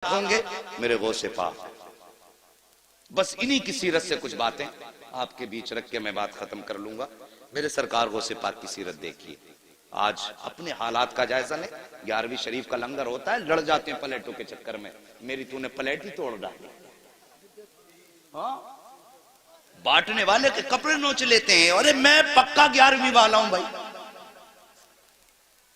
ہوں گے میرے غوث پاک۔ بس انہی کی سیرت سے کچھ باتیں آپ کے بیچ رکھ کے میں بات ختم کر لوں گا۔ میرے سرکار غوث پاک کی سیرت دیکھیے، آج اپنے حالات کا جائزہ لیں۔ 11ویں شریف کا لنگر ہوتا ہے، لڑ جاتے ہیں پلیٹوں کے چکر میں، میری تو نے پلیٹ ہی توڑ ڈالی۔ ہاں، بانٹنے والے کے کپڑے نوچ لیتے ہیں، ارے میں پکا 11ویں والا ہوں بھائی۔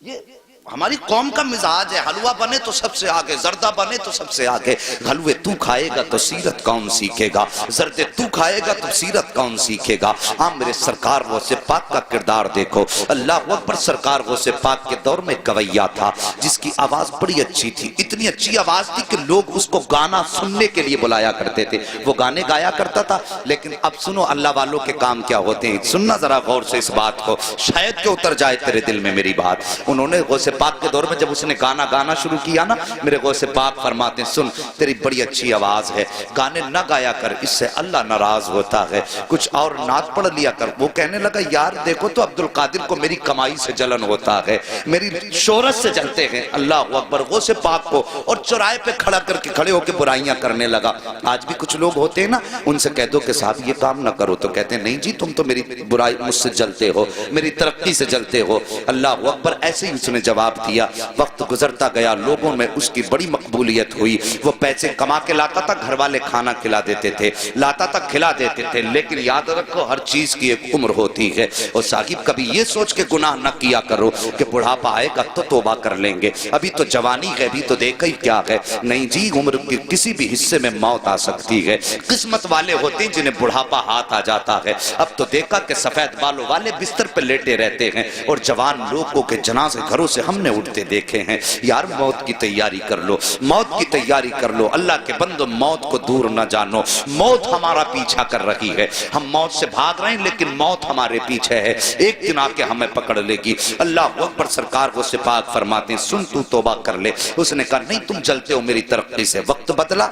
یہ ہماری قوم کا مزاج ہے، حلوہ بنے تو سب سے آگے، زردہ بنے تو سب سے آگے۔ حلوے تو کھائے گا تو سیرت کون سیکھے گا، زردے تو کھائے گا تو سیرت کون سیکھے گا۔ ہاں، میرے سرکار غوث پاک کا کردار دیکھو۔ اللہ اکبر، سرکار غوث پاک کے دور میں گویا تھا جس کی آواز بڑی اچھی تھی، اتنی اچھی آواز تھی کہ لوگ اس کو گانا سننے کے لیے بلایا کرتے تھے۔ وہ گانے گایا کرتا تھا، لیکن اب سنو اللہ والوں کے کام کیا ہوتے ہیں، سننا ذرا غور سے اس بات کو، شاید کہ اتر جائے تیرے دل میں میری بات۔ انہوں نے غوث پاک کے دور میں جب اس نے گانا شروع کیا نا، میرے غوث پاک فرماتے ہیں سن تیری بڑی اچھی آواز ہے، گانے نہ گایا کر، اس سے اللہ ناراض ہوتا ہے، کچھ اور نعت پڑھ لیا کر۔ وہ کہنے لگا یار دیکھو تو عبد القادر کو میری کمائی سے جلن ہوتا ہے، میری شہرت سے جلتے ہیں۔ اللہ اکبر، غوث پاک کو اور چوراہے پہ کھڑے ہو کے برائیاں کرنے لگا۔ آج بھی کچھ لوگ ہوتے ہیں نا، ان سے کہہ دو کہ صاحب یہ کام نہ کرو تو کہتے ہیں نہیں جی تم تو میری برائی مجھ سے جلتے ہو، میری ترقی سے جلتے ہو۔ اللہ اکبر، ایسے ہی اس نے جواب دیا۔ وقت گزرتا گیا، لوگوں میں اس کی بڑی مقبولیت ہوئی، وہ پیسے کما کے لاتا تھا، گھر والے کھانا کھلا دیتے تھے، لاتا تھا کھلا دیتے تھے، لیکن یاد رکھو ہر چیز کی ایک عمر ہوتی ہے۔ اور صاحب کبھی یہ سوچ کے گناہ نہ کیا کرو کہ بڑھاپا آئے گا تو توبہ کر لیں گے، ابھی تو جوانی ہے، ابھی تو دیکھا ہی کیا ہے۔ نہیں جی، عمر کے کسی بھی حصے میں موت آ سکتی ہے۔ قسمت والے ہوتے ہیں جنہیں بڑھاپا ہاتھ آ جاتا ہے۔ اب تو دیکھا کہ سفید بالوں والے بستر پہ لیٹے رہتے ہیں، اور جوان لوگوں کے جنازے گھروں سے ہم نے اٹھتے دیکھے ہیں۔ یار موت کی تیاری کر لو، موت کی تیاری کر لو، اللہ کے بندو موت کو دور نہ جانو۔ موت ہمارا پیچھا کر رہی ہے، ہم موت سے بھاگ رہے ہیں لیکن موت ہمارے پیچھے ہے، ایک دن آ کے ہمیں پکڑ لے گی۔ اللہ اکبر، سرکار غوث پاک فرماتے ہیں سن تو توبہ کر لے۔ اس نے کہا نہیں تم جلتے ہو میری ترقی سے۔ وقت بدلا،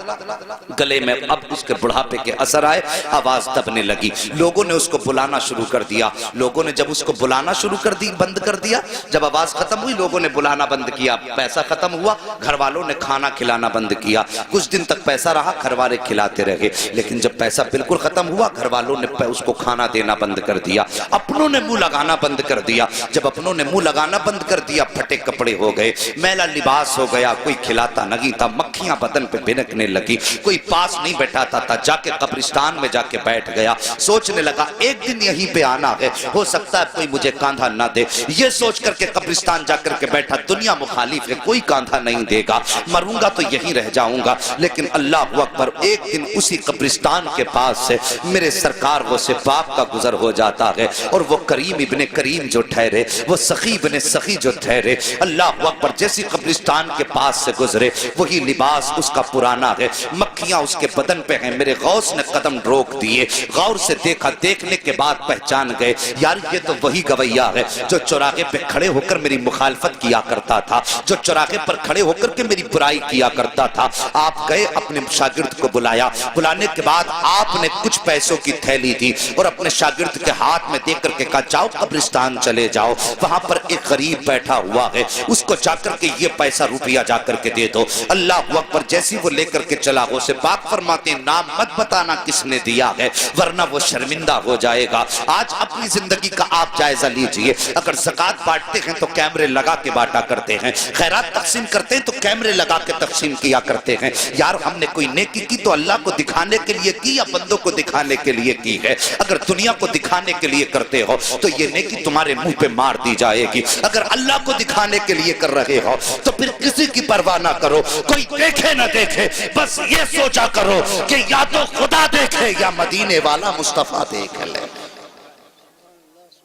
گلے میں اب اس کے بڑھاپے کے اثر آئے، آواز دبنے لگی، لوگوں نے اس کو بلانا شروع کر دیا۔ لوگوں نے جب اس کو بلانا شروع کر دی، بند کر دیا، جب آواز ختم ہوئی لوگوں نے بلانا بند کیا، پیسہ ختم ہوا، گھر والوں نے کھانا کھلانا بند کیا۔ کچھ دن تک پیسہ رہا، گھر والے کھلاتے رہے، لیکن جب پیسہ بالکل ختم ہوا گھر والوں نے اس کو کھانا دینا بند کر دیا، اپنوں نے منہ لگانا بند کر دیا۔ جب اپنوں نے منہ لگانا بند کر دیا، پھٹے کپڑے ہو گئے، میلا لباس ہو گیا، کوئی کھلاتا نہیں تھا، مکھیاں بدن پہ بھنکنے لگی، کوئی پاس نہیں بیٹھاتا تھا، جا کے قبرستان میں جا کے بیٹھ گیا، سوچنے لگا ایک دن یہیں پہ آنا ہے، ہو سکتا ہے کوئی مجھے کاندھا نہ دے۔ یہ سوچ کر کے قبرستان جا کر کے بیٹھا، دنیا مخالف ہے، کوئی کاندھا نہیں دے گا، مروں گا تو یہیں رہ جاؤں گا۔ لیکن اللہ اکبر، ایک دن اسی قبرستان کے پاس سے میرے سرکار غوث پاک کا گزر ہو جاتا ہے، اور وہ کریم ابن کریم جو ٹھہرے، وہ سخی ابن سخی جو ٹھہرے، اللہ اکبر، جیسی قبرستان کے پاس سے گزرے وہی لباس اس کا پرانا ہے، مکھیاں اس کے بدن پہ ہیں۔ میرے غوث نے قدم روک دیے، غور سے دیکھا، دیکھنے کے بعد پہچان گئے، یار یہ تو وہی گویا ہے جو چوراہے پہ کھڑے ہو کر میری مخالفت کیا کرتا تھا، جو چوراہے پر کھڑے ہو کر کے میری برائی کیا کرتا تھا۔ آپ گئے، اپنے شاگرد کو بلایا، بلانے کے بعد آپ نے کچھ پیسوں کی تھیلی دی اور اپنے شاگرد کے ہاتھ میں دے کر کے کہا جاؤ قبرستان چلے جاؤ، وہاں پر ایک غریب بیٹھا ہوا ہے، اس کو جا کر کے یہ پیسہ روپیہ جا کر کے دے دو۔ اللہ اکبر، جیسی وہ لے کر کے چلا، غوث پاک فرماتے ہیں نام مت بتانا کس نے دیا ہے ورنہ وہ شرمندہ ہو جائے گا۔ آج اپنی زندگی کا آپ جائزہ لیجئے، اگر زکوٰۃ بانٹتے ہیں تو کیمرے لگا کے بانٹا کرتے ہیں، خیرات تقسیم کرتے ہیں تو کیمرے لگا کے تقسیم کیا کرتے ہیں۔ یار ہم نے کوئی نیکی کی تو اللہ کو دکھانے کے لیے کی یا بندوں کو دکھانے کے لیے کی ہے؟ اگر دنیا کو دکھانے کے لیے کرتے ہو تو یہ نیکی تمہارے منہ پہ مار دی جائے گی، اگر اللہ کو دکھانے کے لیے کر رہے ہو تو پھر کسی کی پرواہ نہ کرو، کوئی دیکھے نہ دیکھے، بس یہ سوچا کرو کہ یا تو خدا دیکھے یا مدینے والا مصطفیٰ دیکھ لے،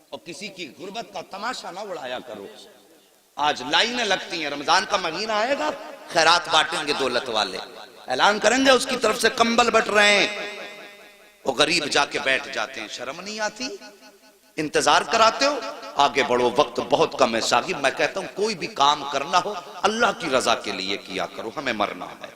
اور کسی کی غربت کا تماشا نہ اڑایا کرو۔ آج لائنیں لگتی ہیں، رمضان کا مہینہ آئے گا، خیرات بانٹیں گے دولت والے، اعلان کریں گے اس کی طرف سے کمبل بٹ رہے ہیں، وہ غریب جا کے بیٹھ جاتے ہیں، شرم نہیں آتی؟ انتظار کراتے ہو، آگے بڑھو، وقت بہت کم ہے صاحب۔ میں کہتا ہوں کوئی بھی کام کرنا ہو اللہ کی رضا کے لیے کیا کرو، ہمیں مرنا ہے۔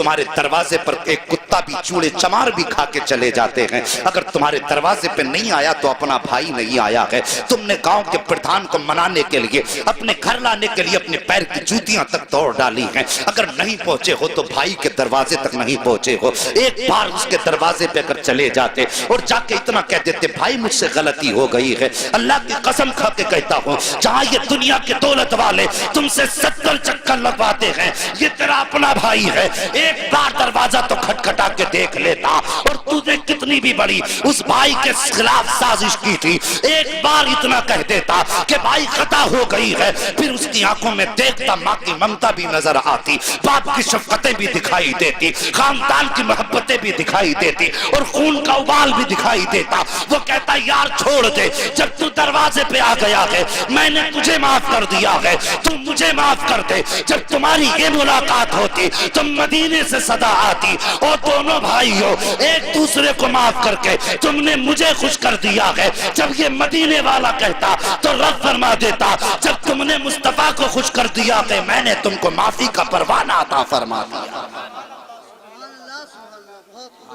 تمہارے دروازے پر ایک کتا بھی چوڑے چمار بھی کھا کے چلے جاتے ہیں، اگر تمہارے دروازے پہ نہیں آیا تو اپنا بھائی نہیں آیا ہے۔ تم نے گاؤں کے پردھان کو منانے کے لیے، اپنے گھر لانے کے لیے اپنے پیر کی جوتیاں تک توڑ ڈالی ہیں، اگر نہیں پہنچے ہو تو بھائی کے دروازے تک نہیں پہنچے ہو، ایک بار اس کے دروازے پہ اگر چلے جاتے اور جا کے اتنا کہہ دیتے بھائی مجھ سے غلطی ہو گئی ہے، اللہ کی قسم کھا کے کہتا ہوں جہاں یہ دنیا کے دولت والے تم سے 70 چکر لگواتے ہیں، یہ تیرا اپنا بھائی ہے، ایک بار دروازہ تو کھٹکھٹا کے دیکھ لیتا، اور تو نے کتنی بھی بڑی اس بھائی کے خلاف سازش کی تھی، ایک بار اتنا کہہ دیتا کہ بھائی خطا ہو گئی ہے، پھر اس کی آنکھوں میں دیکھتا ماں کی ممتا بھی نظر آتی، باپ کی شفقتیں بھی دکھائی دیتی، خاندان کی محبتیں بھی دکھائی دیتی، اور خون کا ابال بھی دکھائی دیتا۔ وہ کہتا یار چھوڑ دے، جب تو دروازے پہ آ گیا ہے میں نے تجھے معاف کر دیا ہے، تو مجھے معاف کر دے۔ جب تمہاری یہ ملاقات ہوتی تم مدینے سے صدا آتی، اور دونوں بھائیوں ایک دوسرے کو معاف کر کے تم نے مجھے خوش کر دیا ہے۔ جب یہ مدینے والا کہتا تو رب فرما دیتا جب تم نے مصطفیٰ کو خوش کر دیا کہ میں نے تم کو معافی کا پروانہ عطا فرما دیا۔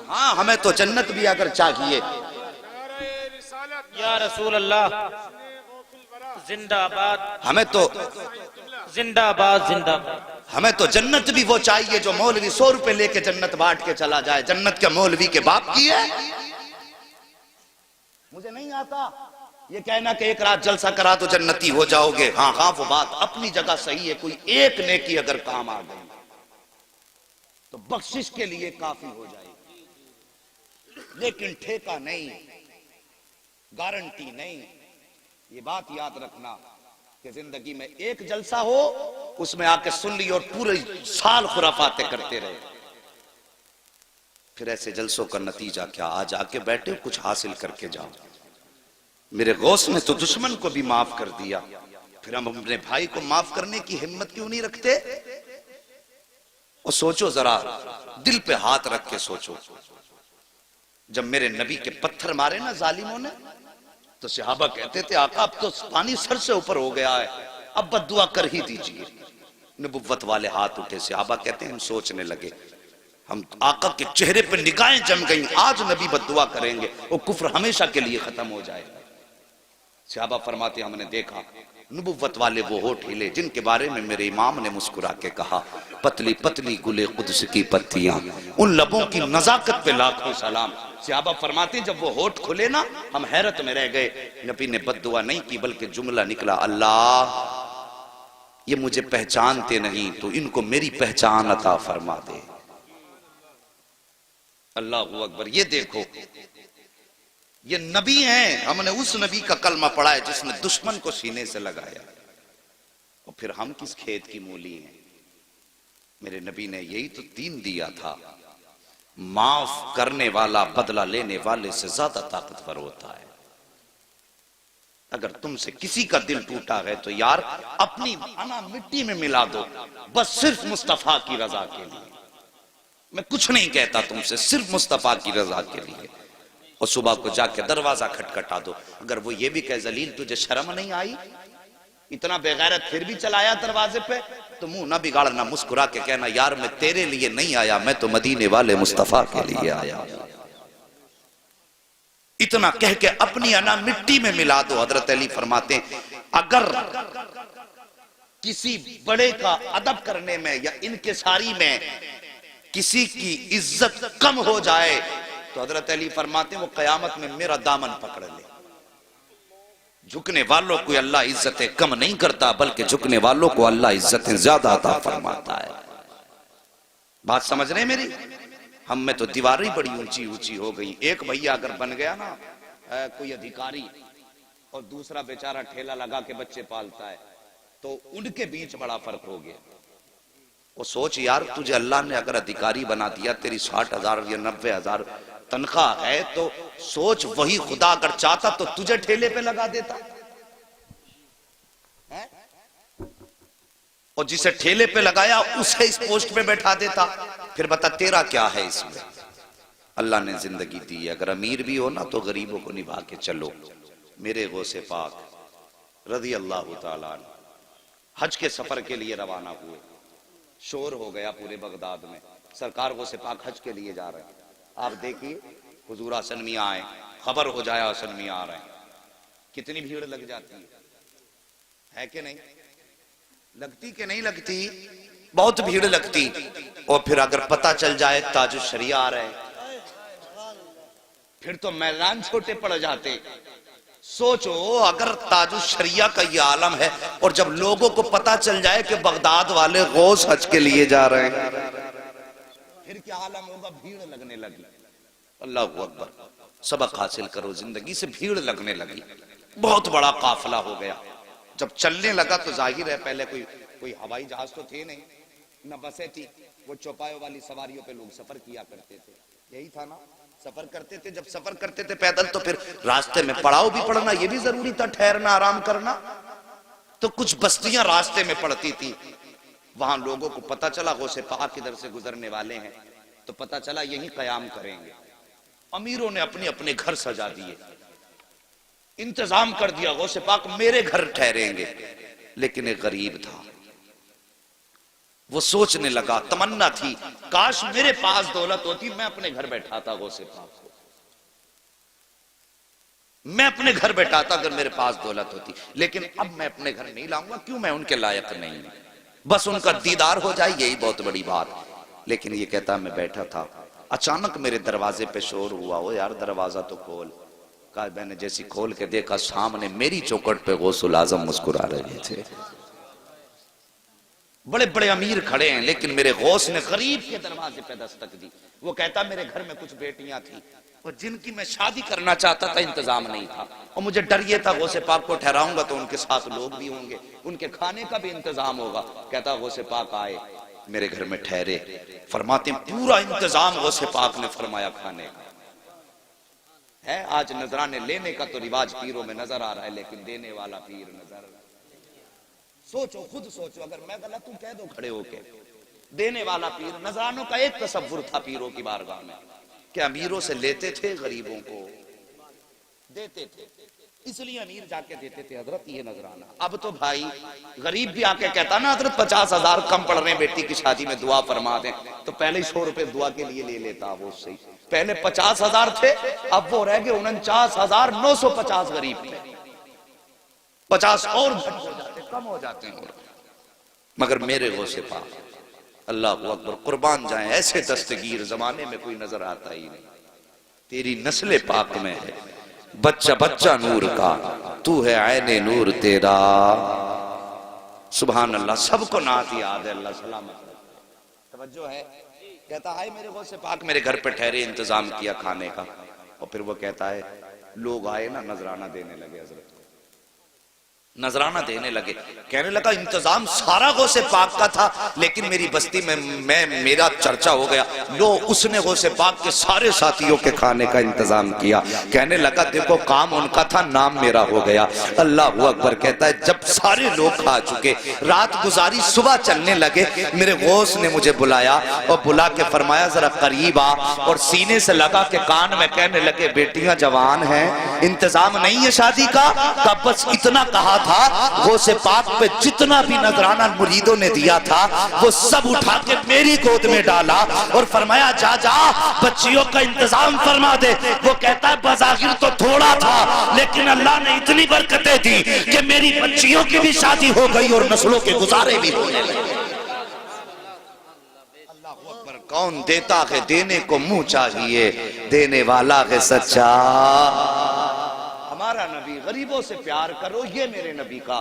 ہاں ہمیں تو جنت بھی اگر چاہیے، یا رسول اللہ زندہ آباد، ہمیں تو زندہ آباد، زندہ آباد۔ ہمیں تو جنت بھی وہ چاہیے جو مولوی 100 روپے لے کے جنت بانٹ کے چلا جائے۔ جنت کے مولوی کے باپ کی ہے؟ مجھے نہیں آتا یہ کہنا کہ ایک رات جلسہ کرا تو جنتی ہو جاؤ گے۔ ہاں ہاں وہ بات اپنی جگہ صحیح ہے، کوئی ایک نیکی اگر کام آ گئی تو بخشش کے لیے کافی ہو جائے گی، لیکن ٹھیکہ نہیں، گارنٹی نہیں۔ یہ بات یاد رکھنا کہ زندگی میں ایک جلسہ ہو اس میں آ کے سن لی اور پورے سال خرافاتیں کرتے رہے، پھر ایسے جلسوں کا نتیجہ کیا؟ آج آ کے بیٹھے کچھ حاصل کر کے جاؤ۔ میرے غوث نے تو دشمن کو بھی معاف کر دیا، پھر ہم اپنے بھائی کو معاف کرنے کی ہمت کیوں نہیں رکھتے؟ اور سوچو ذرا، دل پہ ہاتھ رکھ کے سوچو، جب میرے نبی کے پتھر مارے نا ظالموں نے تو صحابہ کہتے تھے آقا اب تو پانی سر سے اوپر ہو گیا ہے، اب بد دعا کر ہی دیجئے۔ نبوت والے ہاتھ اٹھے، صحابہ کہتے ہیں ہم سوچنے لگے، ہم آقا کے چہرے پہ نگاہیں جم گئیں، آج نبی بد دعا کریں گے وہ کفر ہمیشہ کے لیے ختم ہو جائے۔ صحابہ فرماتے ہم نے دیکھا نبوت والے وہ ہونٹ ہلے جن کے بارے میں میرے امام نے مسکرا کے کہا پتلی پتلی گلے قدس کی پتیاں، ان لبوں کی نزاکت پہ لاکھوں سلام۔ صحابہ فرماتے ہیں جب وہ ہونٹ کھلے نا ہم حیرت میں رہ گئے، نبی نے بد دعا نہیں کی بلکہ جملہ نکلا اللہ یہ مجھے پہچانتے نہیں تو ان کو میری پہچان عطا فرما دے۔ اللہ اکبر، یہ دیکھو یہ نبی ہیں، ہم نے اس نبی کا کلمہ پڑھا ہے جس نے دشمن کو سینے سے لگایا، اور پھر ہم کس کھیت کی مولی ہیں؟ میرے نبی نے یہی تو دین دیا تھا، معاف کرنے والا بدلہ لینے والے سے زیادہ طاقتور ہوتا ہے۔ اگر تم سے کسی کا دل ٹوٹا ہے تو یار اپنی انا مٹی میں ملا دو، بس صرف مصطفیٰ کی رضا کے لیے۔ میں کچھ نہیں کہتا تم سے، صرف مصطفیٰ کی رضا کے لیے۔ اور صبح کو جا کے دروازہ کھٹکھٹا دو، اگر وہ یہ بھی کہے ذلیل تجھے شرم نہیں آئی، اتنا بے غیرت پھر بھی چلایا دروازے پہ، تو منہ نہ بگاڑنا، مسکرا کے کہنا یار میں تیرے لیے نہیں آیا، میں تو مدینے والے مصطفیٰ کے لیے آیا۔ اتنا کہہ کے اپنی انا مٹی میں ملا دو۔ حضرت علی فرماتے ہیں اگر کسی بڑے کا ادب کرنے میں یا انکساری میں کسی کی عزت کم ہو جائے تو حضرت علی فرماتے ہیں وہ قیامت میں میرا دامن پکڑ لے۔ جھکنے والوں کو اللہ عزتیں کم نہیں کرتا بلکہ جھکنے والوں کو اللہ عزتیں زیادہ عطا فرماتا ہے۔ بات سمجھ رہے ہیں میری؟ ہم میں تو دیواریں بڑی اونچی اونچی ہو گئی۔ ایک بھیا اگر بن گیا نا کوئی ادھیکاری اور دوسرا بیچارہ ٹھیلا لگا کے بچے پالتا ہے تو ان کے بیچ بڑا فرق ہو گیا۔ وہ سوچ یار تجھے اللہ نے اگر ادھیکاری بنا دیا، تیری 60,000 یا 90,000 تنخواہ ہے، تو سوچ وہی خدا اگر چاہتا تو تجھے ٹھیلے پہ لگا دیتا، اور جسے ٹھیلے پہ لگایا اسے اس پوسٹ پہ بیٹھا دیتا۔ پھر بتا تیرا کیا ہے اس میں؟ اللہ نے زندگی دی ہے، اگر امیر بھی ہو نا تو غریبوں کو نبھا کے چلو۔ میرے غوث پاک رضی اللہ تعالیٰ عنہ حج کے سفر کے لیے روانہ ہوئے، شور ہو گیا پورے بغداد میں، سرکار غوث پاک حج کے لیے جا رہے ہیں. آپ دیکھیے حضور حسن میاں آئے, خبر ہو جائے حسن میاں آ رہے ہیں, کتنی بھیڑ لگ جاتی ہے کہ نہیں لگتی کہ نہیں لگتی؟ بہت بھیڑ لگتی. اور پھر اگر پتہ چل جائے تاج الشریعہ آ رہے ہیں, پھر تو میدان چھوٹے پڑ جاتے. سوچو اگر تاج الشریعہ کا یہ عالم ہے اور جب لوگوں کو پتہ چل جائے کہ بغداد والے غوث حج کے لیے جا رہے ہیں, پھر کیا عالم ہوگا؟ بھیڑ لگنے لگی. اللہ اکبر. سبق حاصل کرو زندگی سے. بھیڑ لگنے لگی, بہت بڑا قافلہ ہو گیا. جب چلنے لگا تو ظاہر ہے پہلے کوئی ہوائی جہاز تو تھے نہیں, نہ بسیں تھی. وہ چوپایوں والی سواریوں پہ لوگ سفر کیا کرتے تھے, یہی تھا نا, سفر کرتے تھے. جب سفر کرتے تھے پیدل تو پھر راستے میں پڑاؤ بھی پڑنا یہ بھی ضروری تھا, ٹھہرنا آرام کرنا. تو کچھ بستیاں راستے میں پڑتی تھی. وہاں لوگوں کو پتہ چلا غوث پاک ادھر سے گزرنے والے ہیں, تو پتہ چلا یہیں قیام کریں گے. امیروں نے اپنے اپنے گھر سجا دیے, انتظام کر دیا غوث پاک میرے گھر ٹھہریں گے. لیکن ایک غریب تھا, وہ سوچنے لگا, تمنا تھی کاش میرے پاس دولت ہوتی, میں اپنے گھر بیٹھاتا غوث پاک کو, میں اپنے گھر بیٹھاتا اگر میرے پاس دولت ہوتی. لیکن اب میں اپنے گھر نہیں لاؤں گا, کیوں؟ میں ان کے لائق نہیں, بس ان کا دیدار ہو جائے یہی بہت بڑی بات. لیکن یہ کہتا میں بیٹھا تھا, اچانک میرے دروازے پہ شور ہوا, وہ یار دروازہ تو کھول. کہا میں نے جیسی کھول کے دیکھا سامنے میری چوکھٹ پہ غوث الاعظم مسکرا رہے تھے. بڑے بڑے امیر کھڑے ہیں لیکن میرے غوث نے غریب کے دروازے پہ دستک دی. وہ کہتا میرے گھر میں کچھ بیٹیاں تھیں اور جن کی میں شادی کرنا چاہتا تھا, انتظام نہیں تھا, اور مجھے ڈر یہ تھا غوث پاک کو ٹھہراؤں گا تو ان کے ساتھ لوگ بھی ہوں گے, ان کے کھانے کا بھی انتظام ہوگا. کہتا غوث پاک آئے, میرے گھر میں ٹھہرے. فرماتے ہیں پورا انتظام غوث پاک نے فرمایا کھانے کا ہے. آج نذرانے لینے کا تو رواج پیروں میں نظر آ رہا ہے, لیکن دینے والا پیر نظر. سوچو, خود سوچو, اگر میں غلط ہوں کہہ دو کھڑے ہو کے. دینے والا پیر. نذرانوں کا ایک تصور تھا پیروں کی بارگاہ میں کہ امیروں سے لیتے تھے, غریبوں کو دیتے تھے, اس لیے امیر جا کے دیتے تھے حضرت یہ نذرانہ. اب تو بھائی غریب بھی آ کے کہتا نا حضرت 50,000 کم پڑ رہے ہیں بیٹی کی شادی میں, دعا فرما دیں, تو پہلے 100 روپے دعا کے لیے لے لیتا وہ اس سے. پہلے 50,000 تھے, اب وہ رہ گئے 49,950 غریب تھے. 50 اور گھٹ ہو جاتے, کم ہو جاتے ہیں. مگر میرے غوث پاک اللہ اکبر قربان جائیں, ایسے دستگیر زمانے میں کوئی نظر آتا ہی نہیں. تیری نسل پاک میں ہے بچہ بچہ نور کا, تو ہے عین نور تیرا. سبحان اللہ. سب کو نعت یاد ہے, اللہ سلامت رکھے. توجہ ہے. کہتا ہے میرے غوث پاک میرے گھر پہ ٹھہرے, انتظام کیا کھانے کا. اور پھر وہ کہتا ہے لوگ آئے نا, نذرانہ دینے لگے حضرت, نذرانہ دینے لگے. کہنے لگا انتظام سارا غوث پاک کا تھا, لیکن میری بستی میں میرا چرچا ہو گیا, لو اس نے غوث پاک کے سارے ساتھیوں کے کھانے کا انتظام کیا. کہنے لگا دیکھو کام ان کا تھا, نام میرا ہو گیا. اللہ اکبر. کہتا ہے جب سارے لوگ کھا چکے, رات گزاری, صبح چلنے لگے, میرے غوث نے مجھے بلایا اور بلا کے فرمایا ذرا قریب آ, اور سینے سے لگا کے کان میں کہنے لگے بیٹیاں جوان ہیں, انتظام نہیں ہے شادی کا. بس اتنا کہا تھا, غوث پاک پہ جتنا بھی نذرانہ مریدوں نے دیا تھا وہ سب اٹھا کے میری گود میں ڈالا اور فرمایا جا جا بچیوں کا انتظام فرما دے. وہ کہتا ہے بظاہر تو تھوڑا تھا, لیکن اللہ نے اتنی برکتیں دی کہ میری بچیوں کی بھی شادی ہو گئی اور نسلوں کے گزارے بھی ہونے لگے. اللہ اکبر. کون دیتا ہے دینے کو منہ چاہیے, دینے والا ہے سچا. ہمارا نبی غریبوں سے پیار کرو, یہ میرے نبی کا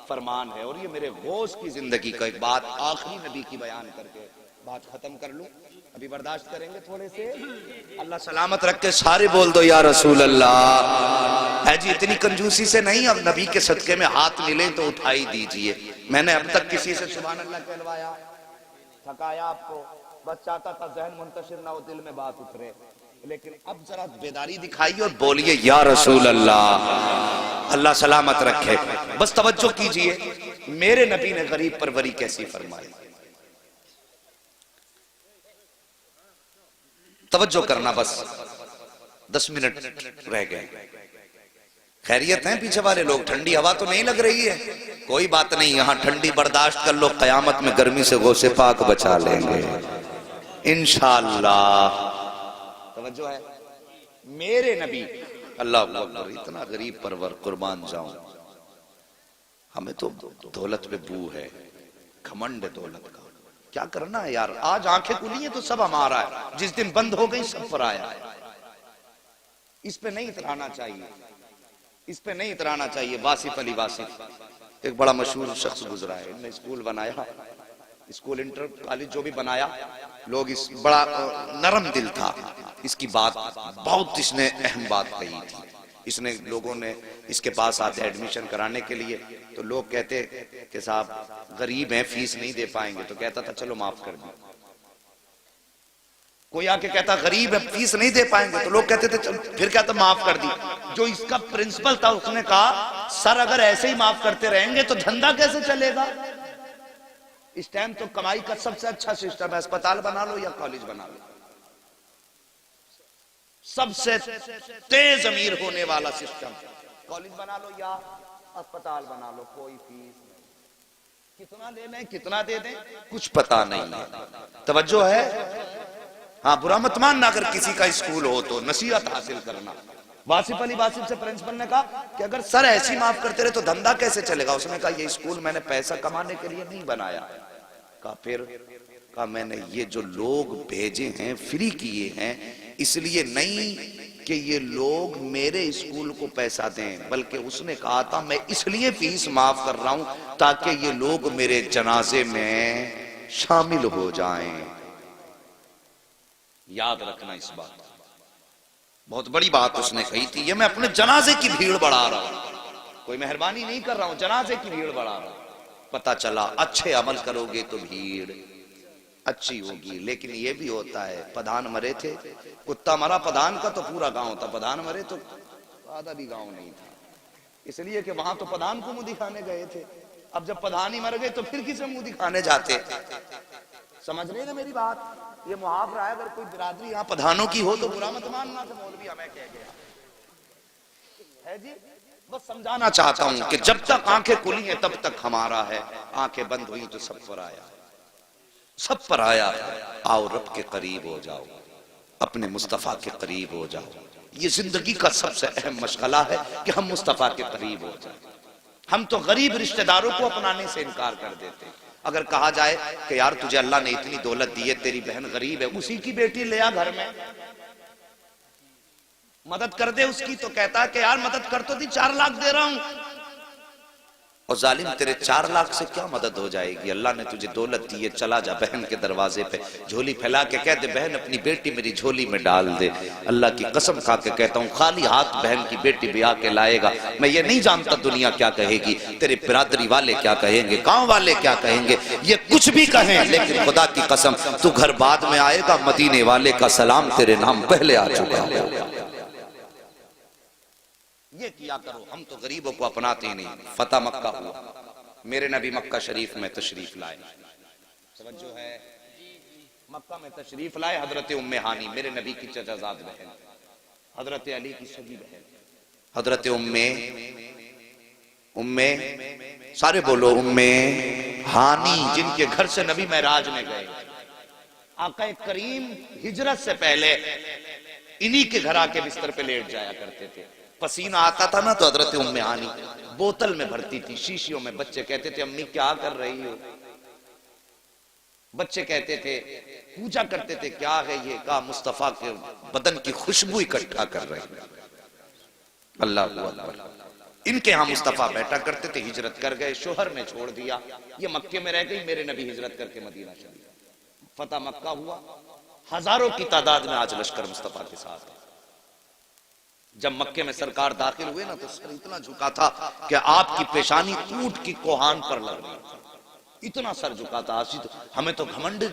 فرمان ہے, اور یہ میرے غوث کی زندگی کا. ایک بات آخری نبی کی بیان کر کے بات ختم کر لوں, ابھی برداشت کریں گے تھوڑے سے. اللہ سلامت رکھ کے سارے بول دو یا رسول اللہ. ہے جی اتنی کنجوسی سے نہیں, اب نبی کے صدقے میں ہاتھ ملے تو اٹھائی دیجئے. میں نے اب تک کسی سے سبحان اللہ کہلوایا, تھکایا آپ کو, بس چاہتا تھا ذہن منتشر نہ ہو, دل میں بات اترے. لیکن اب ذرا بیداری دکھائیے اور بولیے یا رسول اللہ. اللہ سلامت رکھے. بس توجہ کیجئے, میرے نبی نے غریب پروری کیسی فرمائی. توجہ کرنا, بس 10 منٹ رہ گئے. خیریت ہیں پیچھے والے لوگ؟ ٹھنڈی ہوا تو نہیں لگ رہی ہے؟ کوئی بات نہیں, یہاں ٹھنڈی برداشت کر لو, قیامت میں گرمی سے غوث پاک بچا لیں گے. انشاءاللہ. توجہ ہے میرے نبی. اللہ اکبر. اتنا غریب پرور قربان جاؤں. ہمیں تو دولت پہ بو ہے, گھمنڈ ہے دولت کا. کیا کرنا ہے یار, آج آنکھیں کھلی ہیں تو سب ہمارا ہے, جس دن بند ہو گئی سب پر آیا ہے. اس پہ نہیں اترانا چاہیے, اس پہ نہیں اترانا چاہیے. واصف علی واصف ایک بڑا مشہور شخص گزرا ہے, انہوں نے اسکول بنایا, اسکول انٹر کالج جو بھی بنایا, لوگ اس بڑا نرم دل تھا. اس کی بات بہت اس نے اہم بات کہی تھی. اس نے لوگوں نے اس کے پاس آتے ایڈمیشن کرانے کے لیے, تو لوگ کہتے کہ صاحب غریب ہیں فیس نہیں دے پائیں گے, تو کہتا تھا چلو معاف کر دیں. کوئی آ کے کہتا غریب ہے فیس نہیں دے پائیں گے, تو لوگ کہتے تھے چلو, پھر کہتا معاف کر دی. جو اس کا پرنسپل تھا اس نے کہا سر اگر ایسے ہی معاف کرتے رہیں گے تو دھندا کیسے چلے گا. اس ٹائم تو کمائی کا سب سے اچھا سسٹم ہے, اسپتال بنا لو یا کالج بنا لو. سب سے تیز امیر ہونے والا سسٹم, کالج بنا لو یا اسپتال بنا لو, کوئی فیس نہیں. کتنا لے لیں کتنا دے دیں کچھ پتا نہیں ہے. توجہ ہے. ہاں برا مت ماننا اگر کسی کا اسکول ہو تو نصیحت حاصل کرنا. واصف علی واصف سے پرنسپل نے کہا کہ اگر سر ایسی معاف کرتے رہے تو دھندا کیسے چلے گا. اس نے کہا یہ اسکول میں نے پیسہ کمانے کے لیے نہیں بنایا. کہا پھر, کہا میں نے یہ جو لوگ بھیجے ہیں فری کیے ہیں, اس لیے نہیں کہ یہ لوگ میرے اسکول کو پیسہ دیں, بلکہ اس نے کہا تھا میں اس لیے فیس معاف کر رہا ہوں تاکہ یہ لوگ میرے جنازے میں شامل ہو جائیں. یاد رکھنا اس بات, بہت بڑی بات اس نے کہی تھی. یہ میں اپنے جنازے کی بھیڑ بڑھا رہا ہوں, کوئی مہربانی نہیں کر رہا ہوں, جنازے کی بھیڑ بڑھا رہا ہوں. پتہ چلا اچھے عمل کرو گے تو بھیڑ اچھی ہوگی. لیکن یہ بھی ہوتا ہے, پدھان مرے تھے, کتا مرا پدھان کا تو پورا گاؤں تھا, پدھان مرے تو آدھا بھی گاؤں نہیں تھا, اس لیے کہ وہاں تو پدھان کو منہ دکھانے گئے تھے. اب جب پدھان ہی مر گئے تو پھر کسے منہ دکھانے جاتے. سمجھ رہے نا میری بات. یہ محاورہ ہے, اگر کوئی برادری یہاں پدھانوں کی ہو تو برا مت ماننا کہ مولوی ہمیں کہہ گیا ہے جی. بس سمجھانا چاہتا ہوں کہ جب تک آنکھیں کھلی ہیں تب تک ہمارا ہے, آنکھیں بند ہوئی تو سب پر آیا, سب پر آیا. آؤ رب کے قریب ہو جاؤ, اپنے مصطفیٰ کے قریب ہو جاؤ. یہ زندگی کا سب سے اہم مشغلہ ہے کہ ہم مصطفیٰ کے قریب ہو جائیں. ہم تو غریب رشتہ داروں کو اپنانے سے انکار کر دیتے. اگر کہا جائے کہ یار تجھے اللہ نے اتنی دولت دی ہے, تیری بہن غریب ہے, اسی کی بیٹی لے آ گھر میں, مدد کر دے اس کی, تو کہتا ہے کہ یار مدد کر تو دی, 4 لاکھ دے رہا ہوں. اور ظالم تیرے 4 لاکھ سے کیا مدد ہو جائے گی. اللہ نے تجھے دولت دی ہے, چلا جا بہن کے دروازے پہ جھولی پھیلا کے کہہ دے بہن اپنی بیٹی میری جھولی میں ڈال دے. اللہ کی قسم کھا کے کہتا ہوں خالی ہاتھ بہن کی بیٹی بھی آ کے لائے گا, میں یہ نہیں جانتا دنیا کیا کہے گی, تیرے برادری والے کیا کہیں گے, گاؤں والے کیا کہیں گے, یہ کچھ بھی کہیں, لیکن خدا کی قسم تو گھر بعد میں آئے گا, مدینے والے کا سلام تیرے نام پہلے آ چکا ہے. یہ کیا کرو. ہم تو غریبوں کو اپناتے ہی نہیں. فتح مکہ ہوا, میرے نبی مکہ شریف میں تشریف لائے. توجہ ہے, مکہ میں تشریف لائے. حضرت ام ہانی میرے نبی کی چچا زاد بہن, حضرت علی کی سگی بہن, حضرت ام سارے بولو ام ہانی, جن کے گھر سے نبی معراج میں گئے. آقا کریم ہجرت سے پہلے انہی کے گھر آ کے بستر پہ لیٹ جایا کرتے تھے. پسینہ آتا تھا نا تو حضرت ام ہانی بوتل میں بھرتی تھی, شیشیوں میں. بچے کہتے تھے امی کیا کر رہی ہو, بچے کہتے تھے پوچھا کرتے تھے کیا ہے یہ, کہا مصطفیٰ کے بدن کی خوشبو اکٹھا کر رہے ہیں. اللہ اکبر. ان کے ہاں مصطفیٰ بیٹھا کرتے تھے. ہجرت کر گئے, شوہر نے چھوڑ دیا, یہ مکے میں رہ گئی. میرے نبی ہجرت کر کے مدینہ چلے. فتح مکہ ہوا, ہزاروں کی تعداد میں آج لشکر مصطفیٰ کے ساتھ. جب مکے میں سرکار داخل ہوئے نا تو سر اتنا جھکا تھا کہ آپ کی پیشانی اونٹ کی کوہان پر لگ رہی تھی. اتنا سر جھکا تھا. ہمیں تو گھمنڈ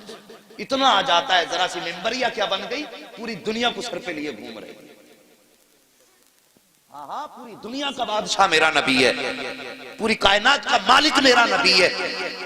اتنا آ جاتا ہے, ذرا سی ممبریا کیا بن گئی, پوری دنیا کو سر پہ لیے گھوم رہے. ہاں پوری دنیا کا بادشاہ میرا نبی ہے, پوری کائنات کا مالک میرا نبی ہے,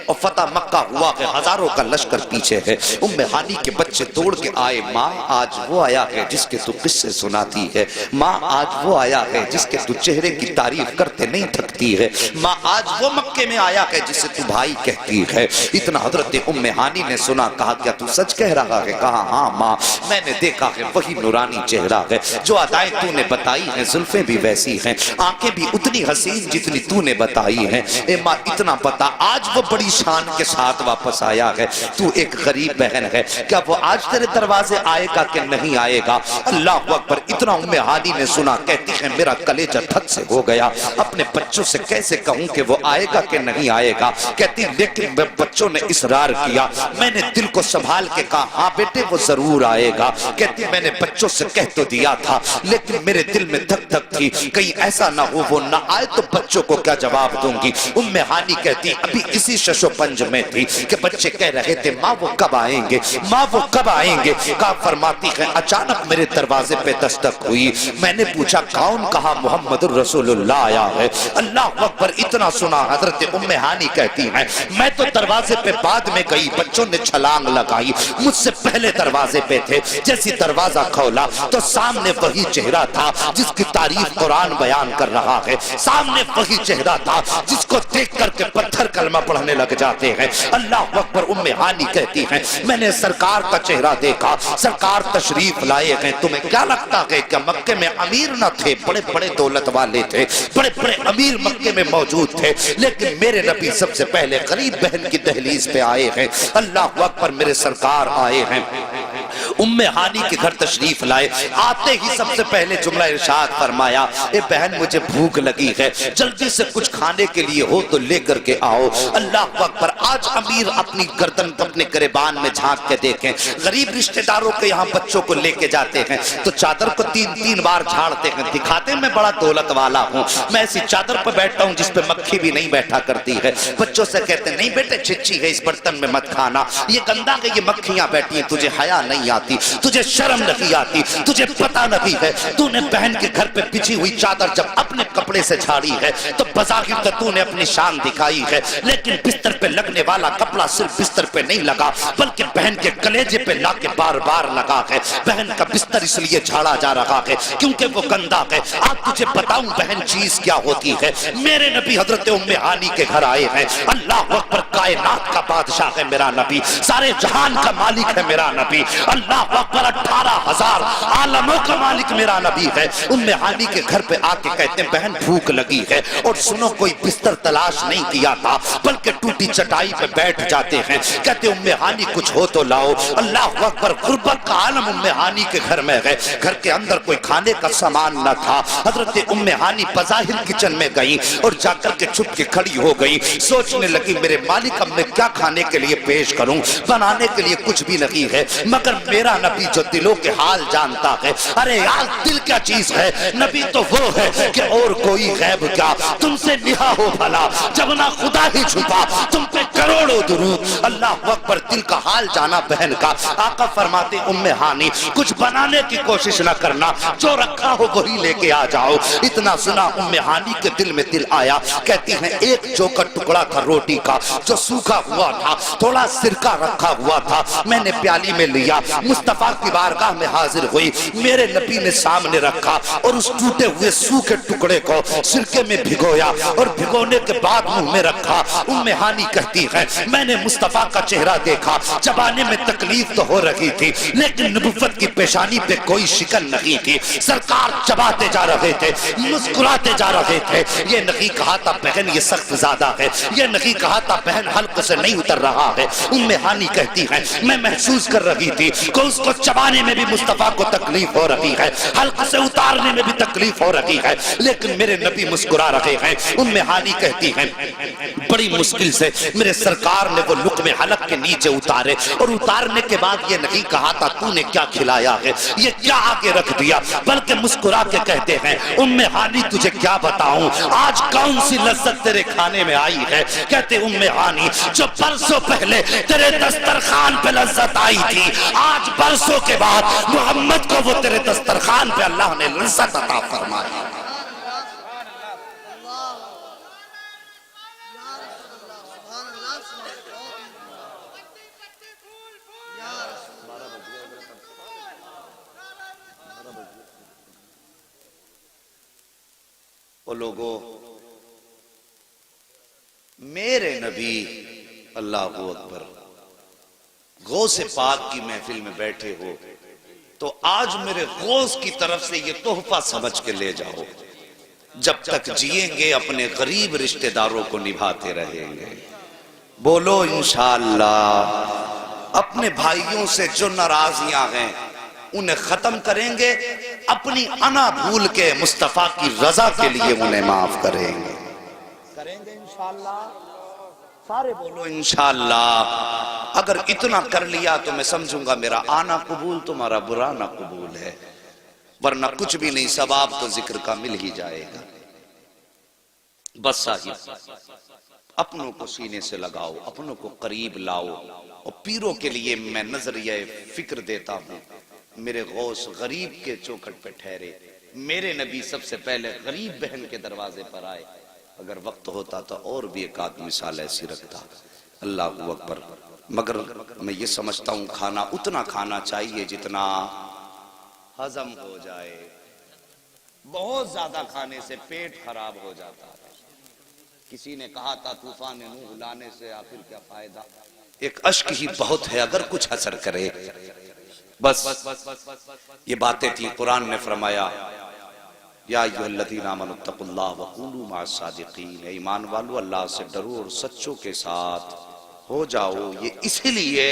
اور فتح مکہ ہوا کہ ہزاروں کا لشکر پیچھے ہے. ام ہانی کے بچے دوڑ کے آئے, ماں آج وہ آیا ہے جس کے تو قصے سناتی ہے, ماں آج وہ آیا ہے جس کے تو چہرے کی تعریف کرتے نہیں تھکتی ہے, ماں آج وہ مکے میں آیا ہے جسے تو بھائی کہتی ہے. اتنا حضرت ام ہانی نے سنا, کہا کیا تو سچ کہہ رہا ہے؟ کہا ہاں ماں, میں نے دیکھا ہے وہی نورانی چہرہ ہے جو ادائیں تو نے بتائی ہیں, زلفیں بھی ویسی ہیں, آنکھیں بھی اتنی حسین جتنی تو نے بتائی ہیں. اے ماں اتنا پتا, آج وہ بڑی شان کے ساتھ واپس آیا ہے. تو ایک غریب بہن ہے, کیا وہ آج تیرے دروازے آئے گا کہ نہیں آئے گا؟ اللہ اکبر. اتنا ام ہانی نے سنا, کہتی ہے میرا کلیجہ دھک سے ہو گیا, اپنے بچوں سے کیسے کہوں کہ وہ آئے گا کہ نہیں آئے گا. کہتی لیکن بچوں نے اصرار کیا, میں نے دل کو سنبھال کے کہا ہاں بیٹے وہ ضرور آئے گا. کہتی میں نے بچوں سے کہہ تو دیا تھا لیکن میرے دل میں دھک دھک تھی, کہیں ایسا نہ ہو وہ نہ آئے تو بچوں کو کیا جواب دوں گی. ام ہانی کہتی ابھی اسی شش و پنج میں تھی کہ بچے کہہ رہے تھے ماں وہ کب آئیں گے, ماں وہ کب آئیں گے. کہا فرماتی ہے اچانک میرے دروازے پہ دستک ہوئی, میں نے پوچھا کون؟ کہا محمد الرسول اللہ آیا ہے. اللہ اکبر. اتنا سنا حضرت ام ہانی کہتی ہیں میں تو دروازے پہ بعد میں گئی, بچوں نے چھلانگ لگائی, مجھ سے پہلے دروازے پہ تھے. جیسی دروازہ کھولا تو سامنے وہی چہرہ تھا جس کی تعریف قرآن بیان کر رہا ہے, سامنے وہی چہرہ تھا جس کو دیکھ کر کے پتھر کلمہ پڑھنے لگ جاتے ہیں. اللہ اکبر. ام ہانی کہتی ہیں میں نے سرکار کا چہرہ دیکھا, سرکار تشریف لائے ہیں. تمہیں کیا لگتا ہے کہ مکے میں امیر نہ تھے؟ بڑے بڑے دولت والے تھے, بڑے بڑے امیر مکے میں موجود تھے, لیکن میرے نبی سب سے پہلے غریب بہن کی دہلیز پہ آئے ہیں. اللہ اکبر. میرے سرکار آئے ہیں. ام ہانی کے گھر تشریف لائے, آتے ہی سب سے پہلے جملہ ارشاد فرمایا اے بہن مجھے بھوک لگی ہے, جلدی سے کچھ کھانے کے لیے ہو تو لے کر کے آؤ. اللہ اکبر. آج امیر اپنی گردن اپنے گریبان میں جھانک کے دیکھیں, غریب رشتہ داروں کے یہاں بچوں کو لے کے جاتے ہیں تو چادر کو تین تین بار جھاڑتے ہیں, دکھاتے میں بڑا دولت والا ہوں, میں ایسی چادر پر بیٹھتا ہوں جس پہ مکھی بھی نہیں بیٹھا کرتی ہے. بچوں سے کہتے ہیں نہیں بیٹے چچی ہے اس برتن میں مت کھانا, یہ گندا ہے, یہ مکھیاں بیٹھی ہیں, تجھے حیا نہیں آتی, تجھے شرم نہیں آتی, تجھے پتہ نہیں ہے. تو نے بہن کے گھر پہ بچھی ہوئی چادر جب اپنے کپڑے سے جھاڑی ہے تو بظاہر تو نے اپنی شان دکھائی ہے, لیکن بستر پہ لگنے والا کپڑا صرف بستر پہ نہیں لگا بلکہ بہن کے کلیجے پہ لا کے بار بار لگا ہے. بہن کا بستر اس لیے جھاڑا جا رہا ہے کیونکہ وہ گندا ہے. آج تجھے بتاؤں بہن چیز کیا ہوتی ہے. میرے نبی حضرت ام ہانی کے گھر آئے ہیں. اللہ اکبر. کائنات کا بادشاہ ہے میرا نبی, سارے جہان کا مالک ہے میرا نبی. اللہ اکبر. 18,000 عالموں کا مالک میرا نبی ہے. ام ہانی کے گھر پہ آ کے کہتے ہیں بہن بھوک لگی ہے, اور سنو کوئی بستر تلاش نہیں کیا تھا بلکہ ٹوٹی چٹائی پہ بیٹھ جاتے ہیں. کہتے ام ہانی کچھ ہو تو لاؤ. اللہ اکبر. غربت کا عالم ام ہانی کے گھر میں ہے, گھر کے اندر کوئی کھانے کا سامان نہ تھا. حضرت ام ہانی بظاہر کچن میں گئی اور جا کر کے چھپ کے کھڑی ہو گئی, سوچنے لگی میرے مالک اب میں کیا کھانے کے لیے پیش کروں, بنانے کے لیے کچھ بھی نہیں ہے, مگر میرا نبی جو دلوں کے حال جانتا ہے. ارے یار دل کیا چیز ہے, نبی تو وہ ہے کہ اور کوئی غیب کیا, تم سے نہا ہو بھلا جب نہ خدا ہی چھپا, تم پہ کروڑوں درود. اللہ اکبر. دل کا حال جانا بہن کا. آقا فرماتے ام ہانی کچھ بنانے کی کوشش نہ کرنا, جو رکھا ہو وہی لے کے آ جاؤ. اتنا سنا ام ہانی کے دل میں دل آیا. کہتی ہیں ایک چوکا ٹکڑا تھا روٹی کا جو سوکھا ہوا تھا, تھوڑا سرکہ رکھا ہوا تھا, میں نے پیالی میں لیا, مصطفیٰ کی بارگاہ میں حاضر ہوئی, میرے نبی نے سامنے رکھا اور اس ٹوٹے ہوئے سوکھے ٹکڑے کو سرکے میں بھگویا اور بھگونے کے بعد منہ میں رکھا. ام ہانی کہتی ہے میں نے مصطفیٰ کا چہرہ دیکھا, چبانے میں تکلیف تو ہو رہی تھی لیکن نبوت کی پیشانی پہ کوئی شکن نہیں تھی. سرکار چباتے جا رہے تھے, مسکراتے جا رہے تھے. یہ نہیں کہا تھا بہن یہ سخت زیادہ ہے, یہ نہیں کہا تھا بہن حلق سے نہیں اتر رہا ہے. ام ہانی کہتی ہے میں محسوس کر رہی تھی کہ اس کو چبانے میں بھی مصطفیٰ کو تکلیف ہو رہی ہے, حلق سے اتارنے میں بھی تکلیف ہو رہی ہے, لیکن میرے نبی مسکرا رہے ہیں. ام ہانی کہتی ہیں بڑی مشکل سے میرے سرکار نے وہ لقمے حلق کے نیچے اتارے, اور اتارنے کے بعد یہ نہیں کہا تھا تو نے کیا کھلایا ہے, یہ کیا آگے رکھ دیا, بلکہ مسکرا کے کہتے ہیں ام ہانی تجھے کیا بتاؤں آج کون سی لذت تیرے کھانے میں آئی ہے. کہتے ام ہانی جو برسوں پہلے تیرے دسترخوان پہ لذت آئی تھی, آج برسوں کے بعد محمد کو وہ تیرے دسترخوان پہ اللہ نے لذت عطا فرمائی. او لوگو میرے نبی اللہ اکبر غوث پاک کی محفل میں بیٹھے ہو تو آج میرے غوث کی طرف سے یہ تحفہ سمجھ کے لے جاؤ، جب تک جئیں گے اپنے غریب رشتہ داروں کو نبھاتے رہیں گے۔ بولو انشاءاللہ۔ اپنے بھائیوں سے جو ناراضیاں ہیں انہیں ختم کریں گے، اپنی انا بھول کے مصطفیٰ کی رضا کے لیے انہیں معاف کریں گے۔ کریں گے انشاءاللہ؟ سارے بولو انشاءاللہ۔ اگر اتنا کر لیا تو میں سمجھوں گا میرا آنا قبول، تمہارا برانا قبول ہے، ورنہ کچھ بھی نہیں، ثواب تو ذکر کا مل ہی جائے گا۔ بس صاحب اپنوں کو سینے سے لگاؤ، اپنوں کو قریب لاؤ، اور پیروں کے لیے میں نظریہ فکر دیتا ہوں۔ میرے غوث غریب کے چوکھٹ پہ ٹھہرے، میرے نبی سب سے پہلے غریب بہن کے دروازے پر آئے۔ اگر وقت ہوتا تو اور بھی ایک آدھ مثال ایسی رکھتا۔ اللہ اکبر۔ مگر میں یہ سمجھتا ہوں کھانا اتنا کھانا چاہیے جتنا ہضم ہو جائے، بہت زیادہ کھانے سے پیٹ خراب ہو جاتا ہے۔ کسی نے کہا تھا طوفان نوح لانے سے آخر کیا فائدہ، ایک اشک ہی بہت ہے اگر کچھ اثر کرے۔ بس یہ باتیں تھی، قرآن نے فرمایا یا ایھا الذین آمنوا اتقوا اللہ وکونوا مع الصادقین، اے ایمان والو اللہ سے ڈرو اور سچوں کے ساتھ ہو جاؤ۔ یہ اسی لیے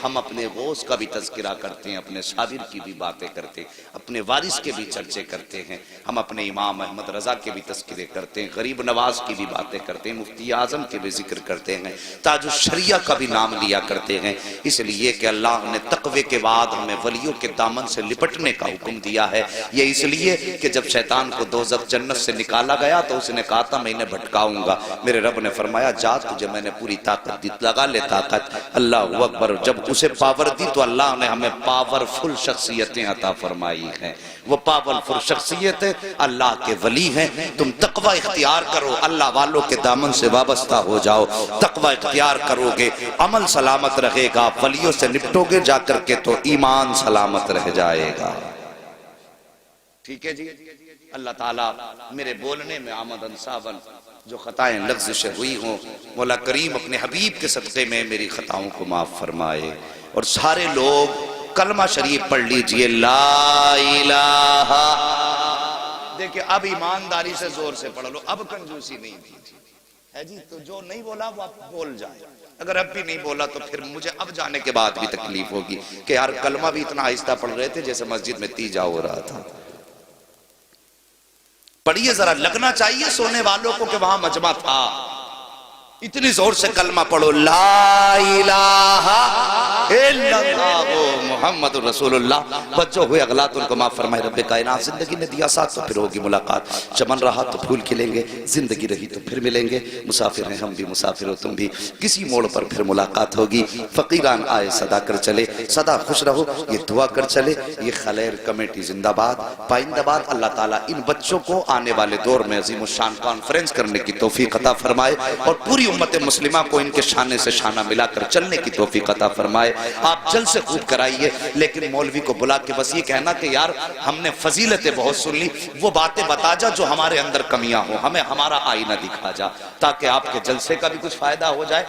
ہم اپنے غوث کا بھی تذکرہ کرتے ہیں، اپنے صابر کی بھی باتیں کرتے ہیں، اپنے وارث کے بھی چرچے کرتے ہیں، ہم اپنے امام احمد رضا کے بھی تذکرے کرتے ہیں، غریب نواز کی بھی باتیں کرتے ہیں، مفتی اعظم کے بھی ذکر کرتے ہیں، تاج الشریعہ کا بھی نام لیا کرتے ہیں، اس لیے کہ اللہ نے تقوی کے بعد ہمیں ولیوں کے دامن سے لپٹنے کا حکم دیا ہے۔ یہ اس لیے کہ جب شیطان کو دوزخ جنت سے نکالا گیا تو اس نے کہا تھا میں انہیں بھٹکاؤں گا، میرے رب نے فرمایا جا تجھے میں نے پوری طاقت دی، لگا لے طاقت۔ اللہ اکبر۔ جب اسے پاور دی تو اللہ نے ہمیں پاورفل شخصیتیں عطا فرمائی ہیں، وہ پاورفل شخصیتیں اللہ کے ولی ہیں۔ تم تقوی اختیار کرو، اللہ والوں کے دامن سے وابستہ ہو جاؤ، تقوی اختیار کرو گے، عمل سلامت رہے گا، ولیوں سے نپٹو گے جا کر کے تو ایمان سلامت رہ جائے گا۔ ٹھیک ہے جی؟ اللہ تعالیٰ میرے بولنے میں آمدن صابن جو خطائیں لغزشیں ہوئی ہوں، مولا کریم اپنے حبیب کے صدقے میں میری خطاؤں کو معاف فرمائے۔ اور سارے لوگ کلمہ شریف پڑھ لیجئے، لا الہ۔ دیکھیں اب ایمانداری سے زور سے پڑھ لو، اب کنجوسی نہیں کیجیے، ہے جی؟ تو جو نہیں بولا وہ اب بول جائے، اگر اب بھی نہیں بولا تو پھر مجھے اب جانے کے بعد بھی تکلیف ہوگی کہ یار کلمہ بھی اتنا آہستہ پڑھ رہے تھے جیسے مسجد میں تیجا ہو رہا تھا۔ پڑھیے، ذرا لگنا چاہیے سونے والوں کو کہ وہاں مجمع تھا۔ اتنی زور سے کلمہ پڑھو، لا الہ الا اللہ محمد رسول اللہ۔ بچوں ہوئے اغلاط ان کو معاف فرمائے رب کائنات۔ زندگی نے دیا ساتھ تو پھر ہوگی ملاقات، چمن رہا تو پھول کھلیں گے، زندگی رہی تو پھر ملیں گے، مسافر ہیں ہم بھی مسافر ہو تم بھی، کسی موڑ پر پھر ملاقات ہوگی۔ فقیران آئے صدا کر چلے، صدا خوش رہو یہ دعا کر چلے۔ یہ خلیر کمیٹی زندہ باد، پائندہ باد۔ اللہ تعالیٰ ان بچوں کو آنے والے دور میں عظیم الشان کانفرنس کرنے کی توفیق عطا فرمائے، اور پوری امت مسلمہ کو ان کے شانے سے شانہ ملا کر چلنے کی توفیق عطا فرمائے۔ آپ جلد سے خوب کرائیے، لیکن مولوی کو بلا کے بس یہ کہنا کہ یار ہم نے فضیلتیں بہت سن لی، وہ باتیں بتا جا جو ہمارے اندر کمیاں ہوں، ہمیں ہمارا آئینہ دکھا جا، تاکہ آپ کے جلسے کا بھی کچھ فائدہ ہو جائے۔